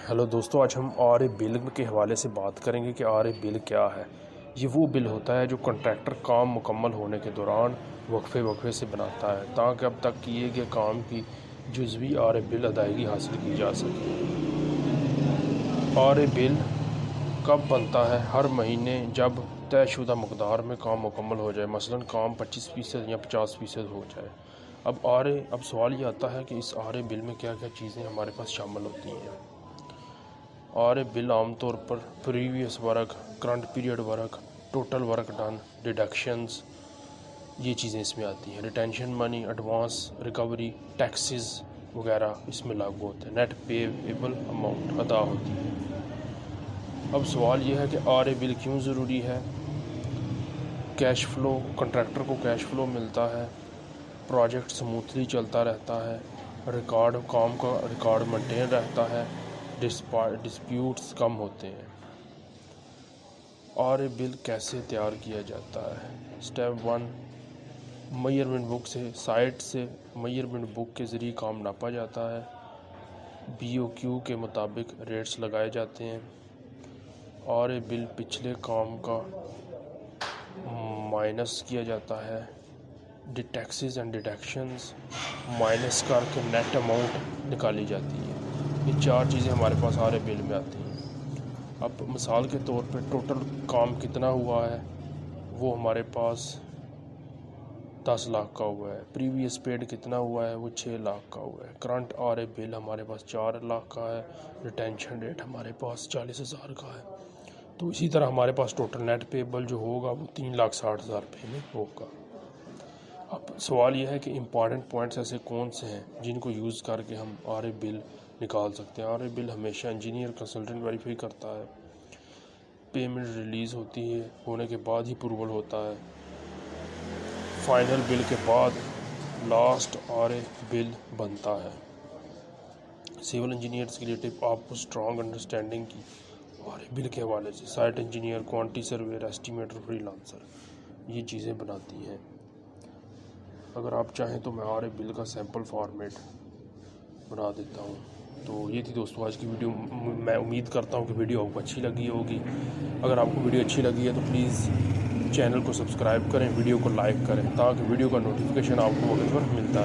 Hello दोस्तों, आज हम आर ए बिल के हवाले से बात करेंगे कि आर ए बिल क्या है। ये वो बिल होता है जो कॉन्ट्रैक्टर काम मुकम्मल होने के दौरान वक्फे से बनाता है ताकि अब तक किए गए काम की जुज़वी आर ए बिल अदायगी हासिल की जा सके। आर ए बिल कब बनता है? हर महीने जब तयशुदा मकदार में काम मुकम्मल हो जाए, मसलन काम 25% या 50% हो जाए। अब सवाल ये आता है कि इस आर ए बिल में क्या क्या चीज़ें हमारे पास शामिल होती हैं। आर ए बिल आमतौर पर previous work, current period work, total work done, deductions, ये चीज़ें इसमें आती हैं। Retention money, advance, recovery, taxes वगैरह इसमें लागू होते हैं। नेट पेएबल अमाउंट अदा होती है। अब सवाल यह है कि आर ए बिल क्यों ज़रूरी है। कैश फ्लो, कॉन्ट्रैक्टर को कैश फ्लो मिलता है, प्रोजेक्ट स्मूथली चलता रहता है, काम का रिकॉर्ड मेंटेन रहता है, डिस्प्यूट्स कम होते हैं। आर ए बिल कैसे तैयार किया जाता है? स्टेप 1, मेजरमेंट बुक साइट से मेजरमेंट बुक के ज़रिए काम नापा जाता है। BOQ के मुताबिक रेट्स लगाए जाते हैं। आर ए बिल पिछले काम का माइनस किया जाता है। टैक्सेस एंड डिडक्शंस माइनस करके नेट अमाउंट निकाली जाती है। ये 4 चीज़ें हमारे पास आर ए बिल में आती हैं। अब मिसाल के तौर पे टोटल काम कितना हुआ है, वो हमारे पास 10 लाख का हुआ है। प्रीवियस पेड कितना हुआ है, वो 6 लाख का हुआ है। करंट आर ए बिल हमारे पास 4 लाख का है। रिटेंशन रेट हमारे पास 40,000 का है। तो इसी तरह हमारे पास टोटल नेट पेबल जो होगा वो 3,60,000 रुपये में होगा। अब सवाल यह है कि इम्पॉर्टेंट पॉइंट्स ऐसे कौन से हैं जिनको यूज़ करके हम आर ए बिल निकाल सकते हैं। आर ए बिल हमेशा इंजीनियर कंसल्टेंट वेरीफाई करता है। पेमेंट रिलीज़ होने के बाद ही अप्रूवल होता है। फाइनल बिल के बाद लास्ट आर ए बिल बनता है। सिविल इंजीनियर्स के लिए टिप, आपको स्ट्रॉन्ग अंडरस्टैंडिंग की आर ए बिल के हवाले से site engineer, quantity surveyor, estimator, freelancer ये चीज़ें बनाती हैं। अगर आप चाहें तो मैं आर ए बिल का सैम्पल फॉर्मेट बना देता हूँ। तो ये थी दोस्तों आज की वीडियो। मैं उम्मीद करता हूँ कि वीडियो आपको अच्छी लगी होगी। अगर आपको वीडियो अच्छी लगी है तो प्लीज़ चैनल को सब्सक्राइब करें, वीडियो को लाइक करें ताकि वीडियो का नोटिफिकेशन आपको वक्त पर मिलता है।